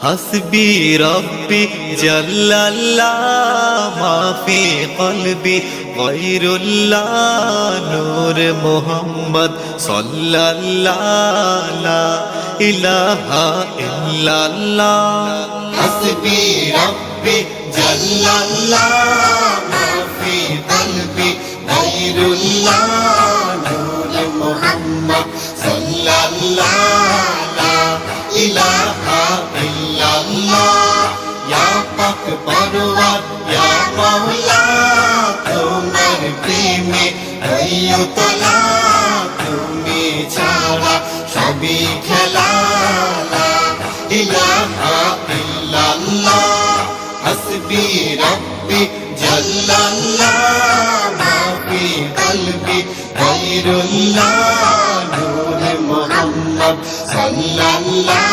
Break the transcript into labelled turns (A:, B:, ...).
A: হাসবি রব্বি জাল্লাল্লাহ মা ফি কলবি গায়রুল্লাহ নূর মুহাম্মদ সাল্লাল্লাহ লা ইলাহা ইল্লাল্লাহ হাসবি রব্বি জাল্লাল্লাহ মা ফি কলবি গায়রুল্লাহ নূর মুহাম্মদ সাল্লাল্লাহ লা ইলাহা ইল্লাল্লাহ ইয়া পাক পরওয়ার ইয়া মাওলা তোমার প্রেমে হইয়তলা তুমি ছাড়া সবই খেলা লা ইলাহা ইল্লাল্লাহ হাসবি রব্বি জাল্লাল্লাহ মা ফি কলবি গায়রুল্লাহ নূর মুহাম্মদ সাল্লাল্লাহ